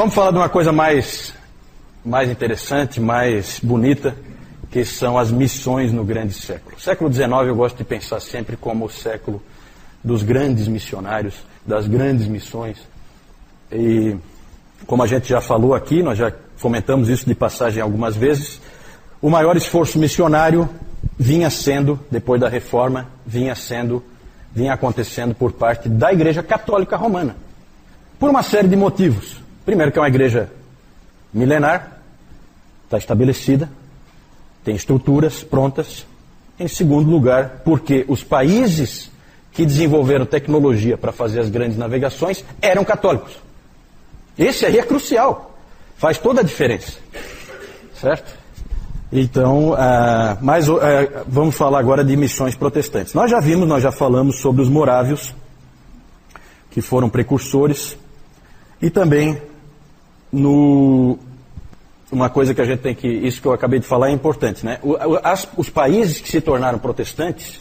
vamos falar de uma coisa mais interessante, mais bonita, que são as missões no grande século. O século XIX eu gosto de pensar sempre como o século dos grandes missionários, das grandes missões. E como a gente já falou aqui, nós já comentamos isso de passagem algumas vezes, o maior esforço missionário vinha sendo, depois da Reforma, vinha acontecendo por parte da Igreja Católica Romana. Por uma série de motivos. Primeiro, que é uma igreja milenar, está estabelecida, tem estruturas prontas. Em segundo lugar, porque os países que desenvolveram tecnologia para fazer as grandes navegações eram católicos. Esse aí é crucial, faz toda a diferença, certo? Então, vamos falar agora de missões protestantes. Nós já falamos sobre os morávios, que foram precursores, e também uma coisa que a gente tem que, isso que eu acabei de falar é importante, né? Os países que se tornaram protestantes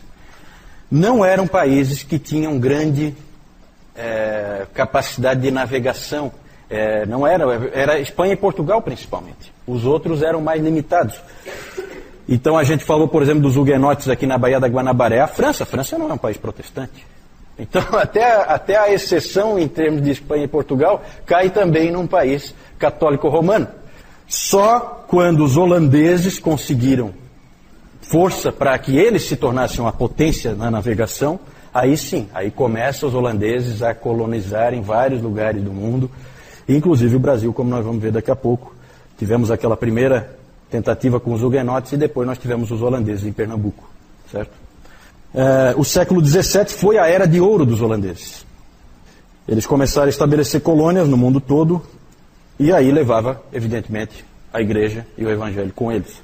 não eram países que tinham grande capacidade de navegação. Era Espanha e Portugal principalmente. Os outros eram mais limitados. Então a gente falou, por exemplo, dos huguenotes aqui na Baía da Guanabara. A França não é um país protestante. Então até a exceção em termos de Espanha e Portugal cai também num país católico romano. Só quando os holandeses conseguiram força para que eles se tornassem uma potência na navegação, aí sim, aí começam os holandeses a colonizarem vários lugares do mundo, inclusive o Brasil, como nós vamos ver daqui a pouco. Tivemos aquela primeira tentativa com os huguenotes e depois nós tivemos os holandeses em Pernambuco, certo? O século XVII foi a era de ouro dos holandeses. Eles começaram a estabelecer colônias no mundo todo e aí levava, evidentemente, a igreja e o evangelho com eles.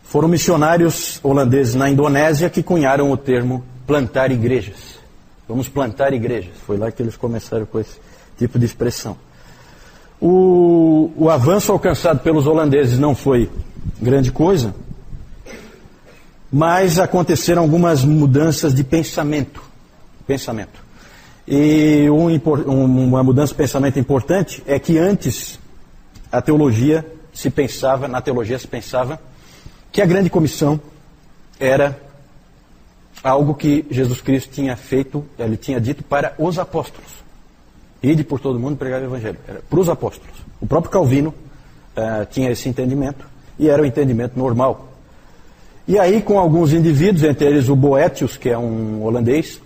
Foram missionários holandeses na Indonésia que cunharam o termo plantar igrejas. Vamos plantar igrejas. Foi lá que eles começaram com esse tipo de expressão. O avanço alcançado pelos holandeses não foi grande coisa, mas aconteceram algumas mudanças de pensamento. E uma mudança de pensamento importante é que antes na teologia se pensava que a grande comissão era algo que Jesus Cristo tinha feito, ele tinha dito para os apóstolos. Ide por todo mundo pregar o evangelho. Era para os apóstolos. O próprio Calvino tinha esse entendimento e era o entendimento normal. E aí, com alguns indivíduos, entre eles o Boetius, que é um holandês,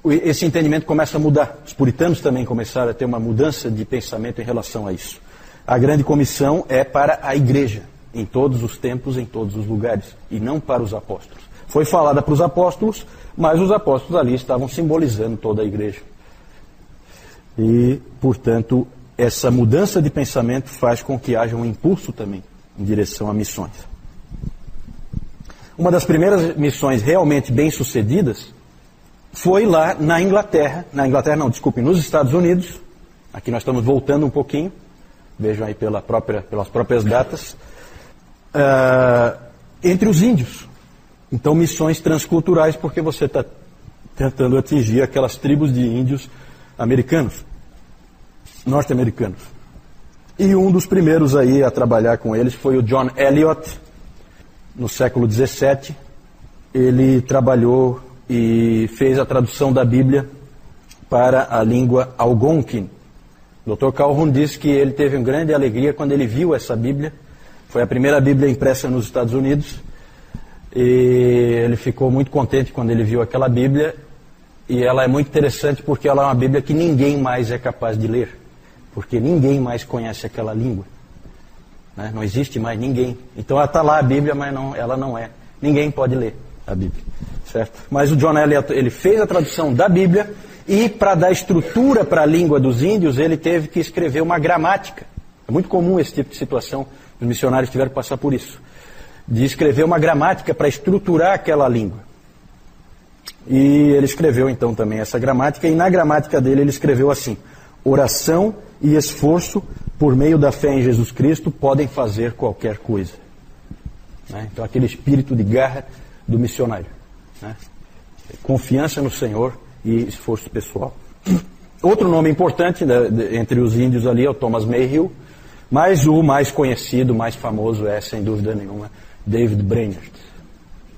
esse entendimento começa a mudar. Os puritanos também começaram a ter uma mudança de pensamento em relação a isso. A grande comissão é para a igreja, em todos os tempos, em todos os lugares, e não para os apóstolos. Foi falada para os apóstolos, mas os apóstolos ali estavam simbolizando toda a igreja. E, portanto, essa mudança de pensamento faz com que haja um impulso também em direção a missões. Uma das primeiras missões realmente bem-sucedidas foi lá na Inglaterra. Nos Estados Unidos. Aqui nós estamos voltando um pouquinho. Vejam aí pelas próprias datas. Entre os índios. Então, missões transculturais, porque você está tentando atingir aquelas tribos de índios americanos, norte-americanos. E um dos primeiros aí a trabalhar com eles foi o John Eliot, no século XVII. Ele trabalhou e fez a tradução da Bíblia para a língua Algonquin. O Dr. Calhoun disse que ele teve uma grande alegria quando ele viu essa Bíblia. Foi a primeira Bíblia impressa nos Estados Unidos. E ele ficou muito contente quando ele viu aquela Bíblia. E ela é muito interessante porque ela é uma Bíblia que ninguém mais é capaz de ler. Porque ninguém mais conhece aquela língua. Né? Não existe mais ninguém. Então ela está lá a Bíblia, mas ela não é. Ninguém pode ler a Bíblia. Certo? Mas o John Eliot, ele fez a tradução da Bíblia e para dar estrutura para a língua dos índios, ele teve que escrever uma gramática. É muito comum esse tipo de situação. Os missionários tiveram que passar por isso. De escrever uma gramática para estruturar aquela língua. E ele escreveu então também essa gramática, e na gramática dele ele escreveu assim: oração e esforço por meio da fé em Jesus Cristo podem fazer qualquer coisa. Né? Então aquele espírito de garra do missionário. Né? Confiança no Senhor e esforço pessoal. Outro nome importante entre os índios ali é o Thomas Mayhew, mas o mais conhecido, mais famoso é, sem dúvida nenhuma, David Brainerd.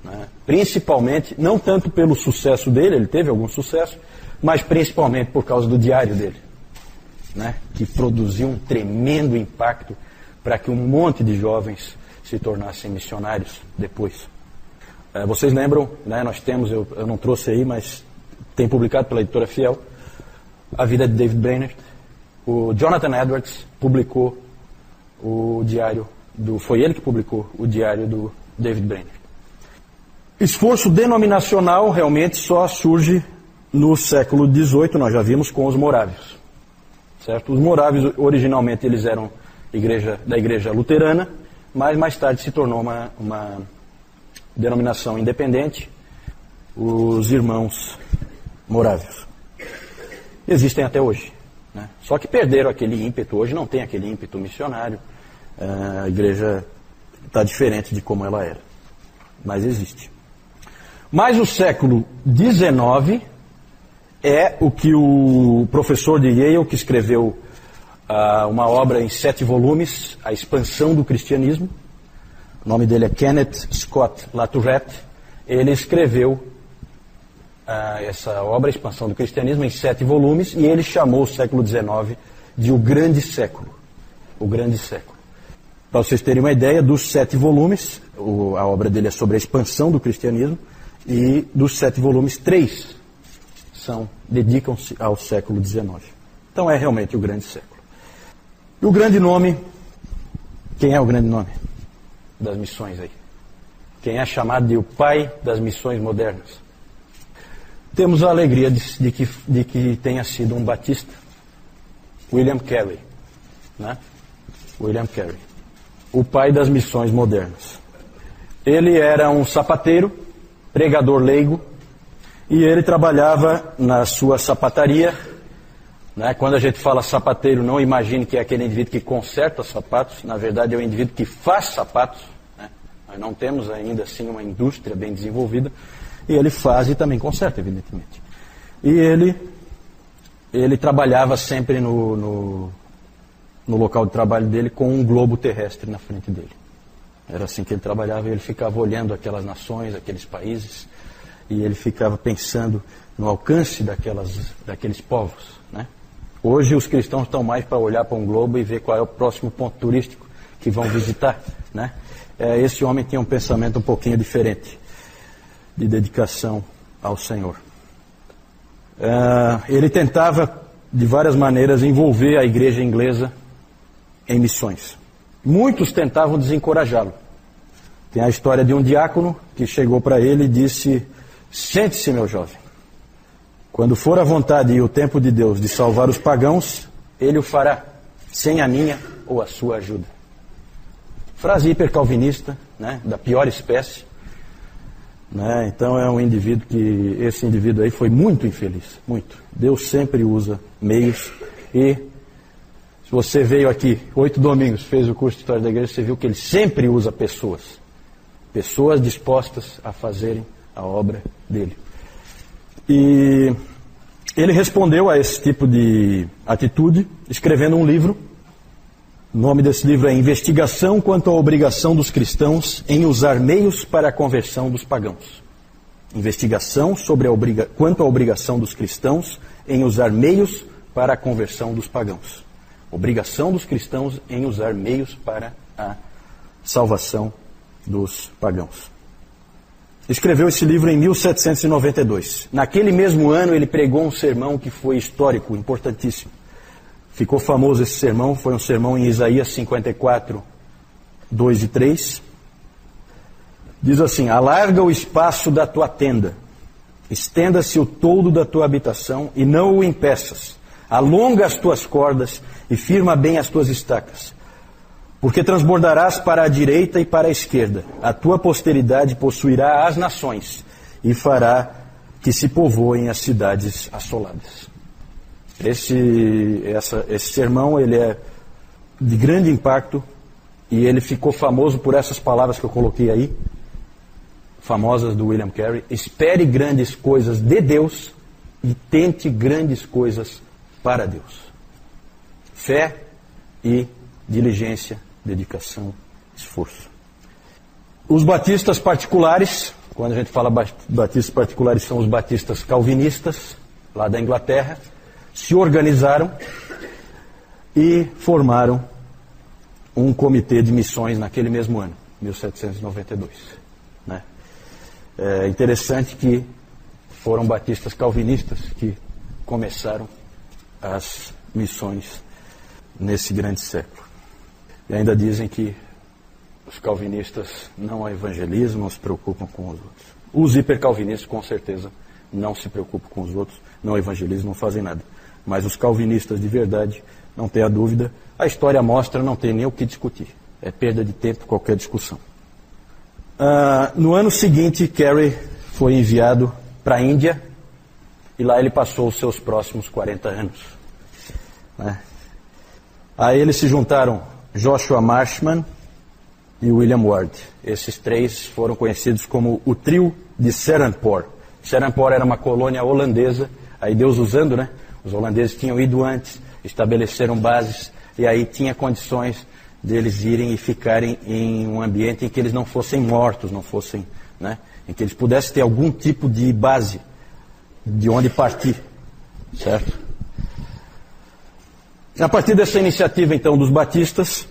Né? Principalmente, não tanto pelo sucesso dele, ele teve algum sucesso, mas principalmente por causa do diário dele, né? Que produziu um tremendo impacto para que um monte de jovens se tornassem missionários depois. Vocês lembram, né, nós temos, eu não trouxe aí, mas tem publicado pela editora Fiel, a vida de David Brainerd. O Jonathan Edwards publicou o diário foi ele que publicou o diário do David Brainerd. Esforço denominacional realmente só surge no século XVIII, nós já vimos, com os morávios. Certo? Os morávios, originalmente, eles eram da igreja luterana, mas mais tarde se tornou uma denominação independente, os irmãos morávios. Existem até hoje. Né? Só que perderam aquele ímpeto, hoje não tem aquele ímpeto missionário, a igreja está diferente de como ela era, mas existe. Mas o século XIX é o que o professor de Yale, que escreveu uma obra em 7 volumes, A Expansão do Cristianismo, o nome dele é Kenneth Scott Latourette, ele escreveu essa obra, A Expansão do Cristianismo, em 7 volumes, e ele chamou o século XIX de o Grande Século. O Grande Século. Para vocês terem uma ideia, dos 7 volumes, a obra dele é sobre a expansão do cristianismo, e dos 7 volumes, 3 dedicam-se ao século XIX. Então é realmente o Grande Século. E o grande nome, quem é o grande nome das missões aí? Quem é chamado de o pai das missões modernas? Temos a alegria de que tenha sido um batista, William Carey, né? William Carey, o pai das missões modernas. Ele era um sapateiro, pregador leigo, e ele trabalhava na sua sapataria. Né? Quando a gente fala sapateiro, não imagine que é aquele indivíduo que conserta sapatos, na verdade é o indivíduo que faz sapatos. Né? Nós não temos ainda assim uma indústria bem desenvolvida, e ele faz e também conserta, evidentemente. E ele trabalhava sempre no local de trabalho dele com um globo terrestre na frente dele. Era assim que ele trabalhava, e ele ficava olhando aquelas nações, aqueles países, e ele ficava pensando no alcance daqueles povos. Né? Hoje os cristãos estão mais para olhar para um globo e ver qual é o próximo ponto turístico que vão visitar. Né? Esse homem tinha um pensamento um pouquinho diferente, de dedicação ao Senhor. Ele tentava, de várias maneiras, envolver a igreja inglesa em missões. Muitos tentavam desencorajá-lo. Tem a história de um diácono que chegou para ele e disse: sente-se, meu jovem. Quando for a vontade e o tempo de Deus de salvar os pagãos, Ele o fará, sem a minha ou a sua ajuda. Frase hipercalvinista, né, da pior espécie. Né, então é um indivíduo que, esse indivíduo aí foi muito infeliz, muito. Deus sempre usa meios, e se você veio aqui 8 domingos, fez o curso de História da Igreja, você viu que ele sempre usa pessoas dispostas a fazerem a obra dele. E ele respondeu a esse tipo de atitude escrevendo um livro. O nome desse livro é Investigação quanto à obrigação dos cristãos em usar meios para a conversão dos pagãos. Investigação quanto à obrigação dos cristãos em usar meios para a conversão dos pagãos. Obrigação dos cristãos em usar meios para a salvação dos pagãos. Escreveu esse livro em 1792. Naquele mesmo ano ele pregou um sermão que foi histórico, importantíssimo. Ficou famoso esse sermão, foi um sermão em Isaías 54, 2 e 3. Diz assim: alarga o espaço da tua tenda, estenda-se o toldo da tua habitação e não o impeças. Alonga as tuas cordas e firma bem as tuas estacas. Porque transbordarás para a direita e para a esquerda. A tua posteridade possuirá as nações e fará que se povoem as cidades assoladas. Esse sermão ele é de grande impacto e ele ficou famoso por essas palavras que eu coloquei aí, famosas do William Carey: espere grandes coisas de Deus e tente grandes coisas para Deus. Fé e diligência, dedicação, esforço. Os batistas particulares, quando a gente fala batistas particulares, são os batistas calvinistas, lá da Inglaterra, se organizaram e formaram um comitê de missões naquele mesmo ano, 1792. Né? É interessante que foram batistas calvinistas que começaram as missões nesse grande século. E ainda dizem que os calvinistas não evangelizam, não se preocupam com os outros. Os hipercalvinistas, com certeza, não se preocupam com os outros, não evangelizam, não fazem nada. Mas os calvinistas de verdade, não tenha dúvida, a história mostra, não tem nem o que discutir. É perda de tempo qualquer discussão. No ano seguinte, Carey foi enviado para a Índia e lá ele passou os seus próximos 40 anos. Né? A ele se juntaram Joshua Marshman e William Ward. Esses três foram conhecidos como o trio de Serampore. Serampore era uma colônia holandesa, aí Deus usando, né? Os holandeses tinham ido antes, estabeleceram bases, e aí tinha condições deles irem e ficarem em um ambiente em que eles não fossem mortos, não fossem, né? Em que eles pudessem ter algum tipo de base de onde partir, certo? A partir dessa iniciativa, então, dos batistas,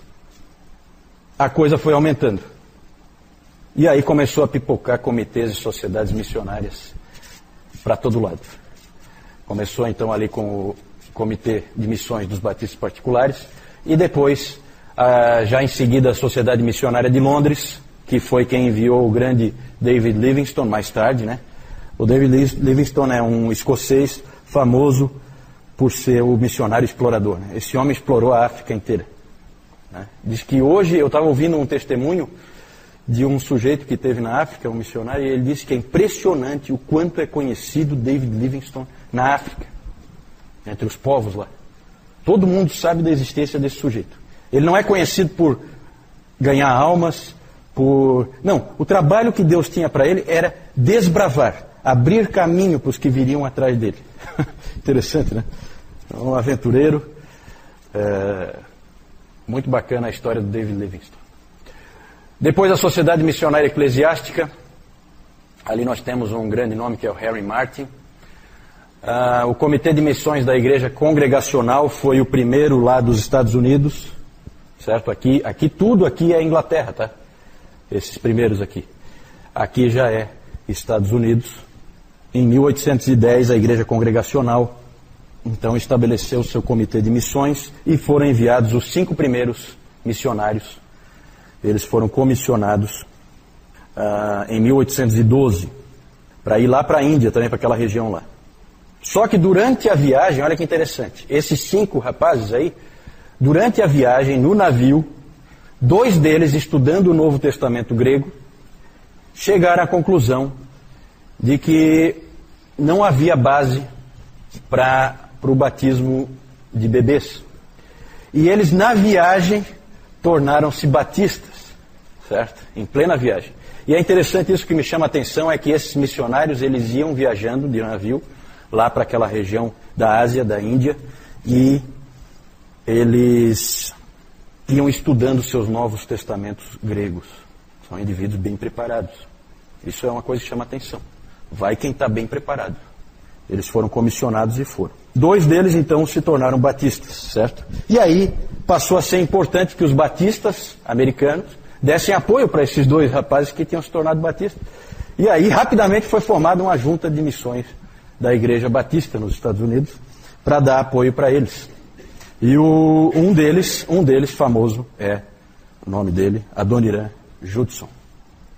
a coisa foi aumentando. E aí começou a pipocar comitês e sociedades missionárias para todo lado. Começou, então, ali com o Comitê de Missões dos Batistas Particulares e depois, já em seguida, a Sociedade Missionária de Londres, que foi quem enviou o grande David Livingstone, mais tarde, né? O David Livingstone é um escocês famoso por ser o missionário explorador. Né? Esse homem explorou a África inteira. Né? Diz que hoje, eu estava ouvindo um testemunho de um sujeito que teve na África, um missionário, e ele disse que é impressionante o quanto é conhecido David Livingstone na África, entre os povos lá. Todo mundo sabe da existência desse sujeito. Ele não é conhecido por ganhar almas, Não, o trabalho que Deus tinha para ele era desbravar, abrir caminho para os que viriam atrás dele. Interessante, né? Um aventureiro. Muito bacana a história do David Livingstone. Depois a Sociedade Missionária Eclesiástica. Ali nós temos um grande nome que é o Harry Martin. O Comitê de Missões da Igreja Congregacional foi o primeiro lá dos Estados Unidos. Certo? Aqui tudo aqui é Inglaterra, tá? Esses primeiros aqui. Aqui já é Estados Unidos. Em 1810 a Igreja Congregacional então estabeleceu o seu comitê de missões e foram enviados os 5 primeiros missionários. Eles foram comissionados em 1812 para ir lá para a Índia, também para aquela região lá. Só que durante a viagem, olha que interessante, esses 5 rapazes aí, durante a viagem no navio, 2 deles, estudando o Novo Testamento grego, chegaram à conclusão de que não havia base para o batismo de bebês. E eles, na viagem, tornaram-se batistas, certo? Em plena viagem. E é interessante isso, que me chama a atenção é que esses missionários, eles iam viajando de navio lá para aquela região da Ásia, da Índia, e eles iam estudando seus novos testamentos gregos. São indivíduos bem preparados. Isso é uma coisa que chama a atenção. Vai quem está bem preparado. Eles foram comissionados e foram. 2 deles, então, se tornaram batistas, certo? E aí passou a ser importante que os batistas americanos dessem apoio para esses 2 rapazes que tinham se tornado batistas. E aí, rapidamente, foi formada uma junta de missões da Igreja Batista nos Estados Unidos para dar apoio para eles. E um deles famoso o nome dele, Adoniram Judson.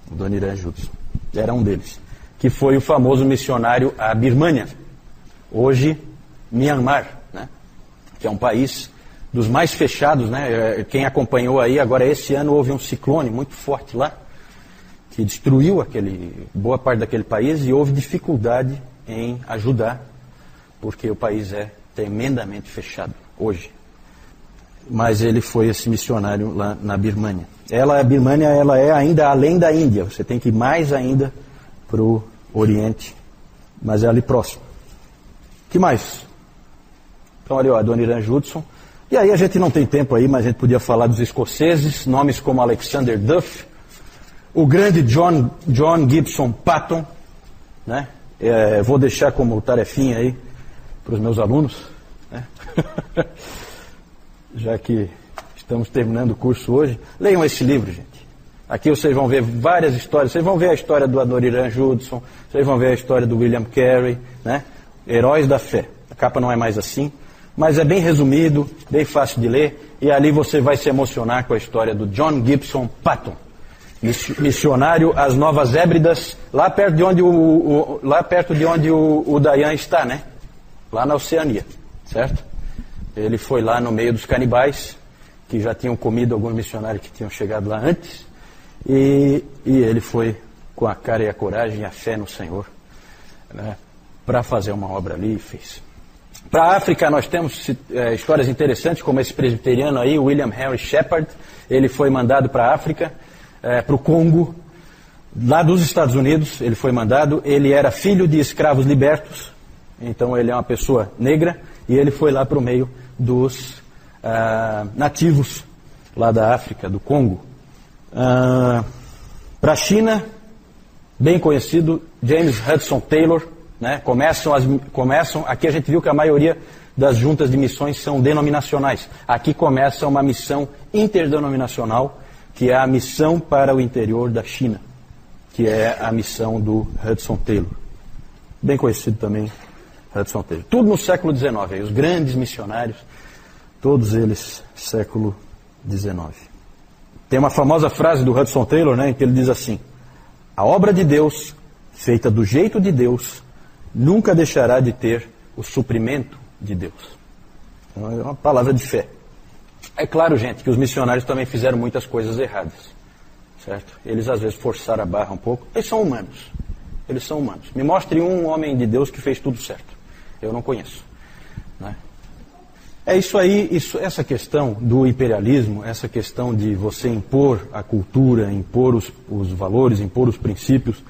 Adoniram Judson. Era um deles. Que foi o famoso missionário à Birmânia. Hoje, Myanmar, né? Que é um país dos mais fechados, né? Quem acompanhou aí, agora esse ano houve um ciclone muito forte lá, que destruiu boa parte daquele país e houve dificuldade em ajudar, porque o país é tremendamente fechado hoje. Mas ele foi esse missionário lá na Birmânia. A Birmânia, ela é ainda além da Índia, você tem que ir mais ainda para o Oriente, mas é ali próximo. O que mais? Então ali, ó, Adoniran Judson. E aí a gente não tem tempo aí, mas a gente podia falar dos escoceses, nomes como Alexander Duff, o grande John Gibson Patton, né? Vou deixar como tarefinha aí para os meus alunos, né? Já que estamos terminando o curso hoje. Leiam esse livro, gente. Aqui vocês vão ver várias histórias. Vocês vão ver a história do Adoniran Judson, vocês vão ver a história do William Carey, né? Heróis da fé. A capa não é mais assim, mas é bem resumido, bem fácil de ler, e ali você vai se emocionar com a história do John Gibson Patton, missionário às Novas Hébridas, lá perto de onde o Dayan está, né? Lá na Oceania, certo? Ele foi lá no meio dos canibais, que já tinham comido alguns missionários que tinham chegado lá antes, e ele foi com a cara e a coragem e a fé no Senhor, né, para fazer uma obra ali e fez. Para a África nós temos histórias interessantes, como esse presbiteriano aí, William Henry Shepard. Ele foi mandado para a África, para o Congo, lá dos Estados Unidos. Ele foi mandado, ele era filho de escravos libertos, então ele é uma pessoa negra, e ele foi lá para o meio dos nativos lá da África, do Congo. Para a China, bem conhecido, James Hudson Taylor, né? Começam, aqui a gente viu que a maioria das juntas de missões são denominacionais. Aqui começa uma missão interdenominacional, que é a missão para o interior da China, que é a missão do Hudson Taylor. Bem conhecido também, Hudson Taylor. Tudo no século XIX, aí, os grandes missionários, todos eles século XIX. Tem uma famosa frase do Hudson Taylor, né, em que ele diz assim: a obra de Deus, feita do jeito de Deus, nunca deixará de ter o suprimento de Deus. Então, é uma palavra de fé. É claro, gente, que os missionários também fizeram muitas coisas erradas, certo? Eles às vezes forçaram a barra um pouco. Eles são humanos. Eles são humanos. Me mostre um homem de Deus que fez tudo certo. Eu não conheço, né? É isso aí, essa questão do imperialismo, essa questão de você impor a cultura, impor os valores, impor os princípios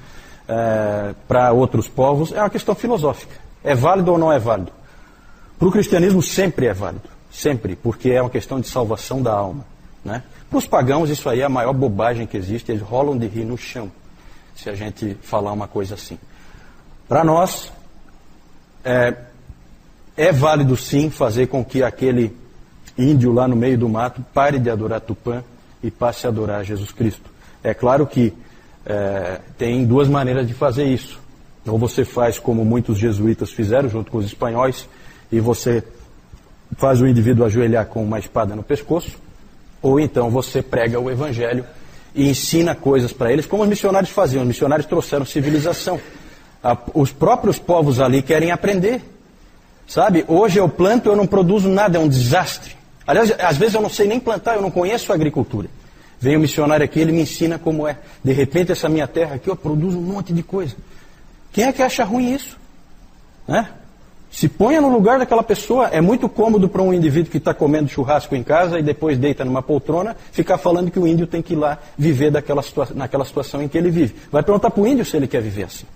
para outros povos, é uma questão filosófica. É válido ou não é válido? Para o cristianismo sempre é válido, sempre, porque é uma questão de salvação da alma, né? Para os pagãos isso aí é a maior bobagem que existe, eles rolam de rir no chão, se a gente falar uma coisa assim. Para nós, é válido sim fazer com que aquele índio lá no meio do mato pare de adorar Tupã e passe a adorar Jesus Cristo. É claro que tem duas maneiras de fazer isso. Ou você faz como muitos jesuítas fizeram junto com os espanhóis, e você faz o indivíduo ajoelhar com uma espada no pescoço, ou então você prega o evangelho e ensina coisas para eles, como os missionários faziam. Os missionários trouxeram civilização. Os próprios povos ali querem aprender. Sabe, hoje eu planto, eu não produzo nada, é um desastre. Aliás, às vezes eu não sei nem plantar, eu não conheço a agricultura. Vem um missionário aqui, ele me ensina como é. De repente essa minha terra aqui, eu produzo um monte de coisa. Quem é que acha ruim isso? Né? Se ponha no lugar daquela pessoa. É muito cômodo para um indivíduo que está comendo churrasco em casa e depois deita numa poltrona, ficar falando que o índio tem que ir lá viver naquela situação em que ele vive. Vai perguntar para o índio se ele quer viver assim,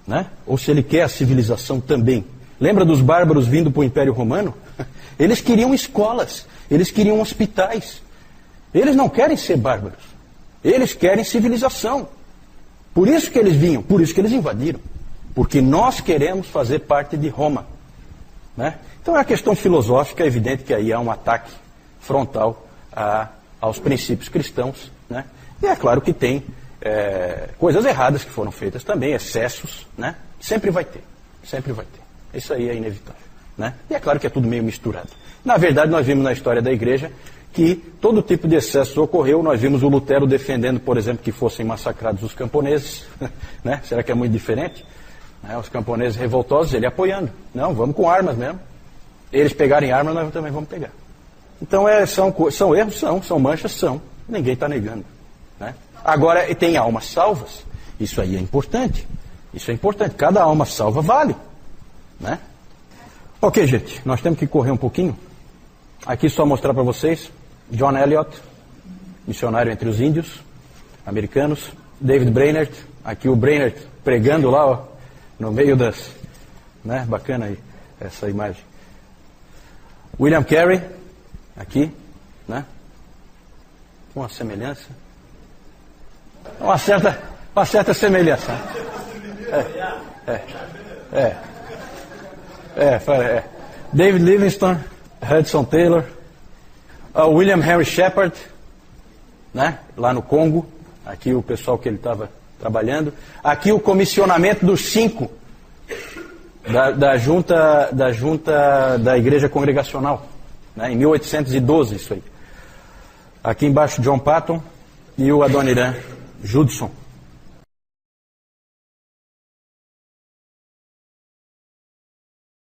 né? Ou se ele quer a civilização também. Lembra dos bárbaros vindo para o Império Romano? Eles queriam escolas, eles queriam hospitais. Eles não querem ser bárbaros, eles querem civilização. Por isso que eles vinham, por isso que eles invadiram. Porque nós queremos fazer parte de Roma, né? Então é uma questão filosófica, é evidente que aí há um ataque frontal aos princípios cristãos, né? E é claro que tem coisas erradas que foram feitas também, excessos, né? Sempre vai ter, sempre vai ter. Isso aí é inevitável, né? E é claro que é tudo meio misturado. Na verdade, nós vimos na história da igreja que todo tipo de excesso ocorreu. Nós vimos o Lutero defendendo, por exemplo, que fossem massacrados os camponeses, né? Será que é muito diferente? Os camponeses revoltosos, ele apoiando. Não, vamos com armas mesmo. Eles pegarem armas, nós também vamos pegar. Então são erros, são manchas, são. Ninguém está negando, né? Agora, tem almas salvas. Isso aí é importante. Isso é importante. Cada alma salva vale, né? Ok, gente, nós temos que correr um pouquinho. Aqui só mostrar para vocês John Eliot, missionário entre os índios americanos. David Brainerd, aqui o Brainerd pregando lá, ó, no meio das, né? Bacana aí essa imagem. William Carey, aqui, né? Uma semelhança. Uma certa semelhança. David Livingstone, Hudson Taylor, William Henry Shepard, né? Lá no Congo, aqui o pessoal que ele estava trabalhando. Aqui o comissionamento dos 5 da junta da Igreja Congregacional, né? Em 1812, isso aí. Aqui embaixo John Patton e o Adoniran Judson.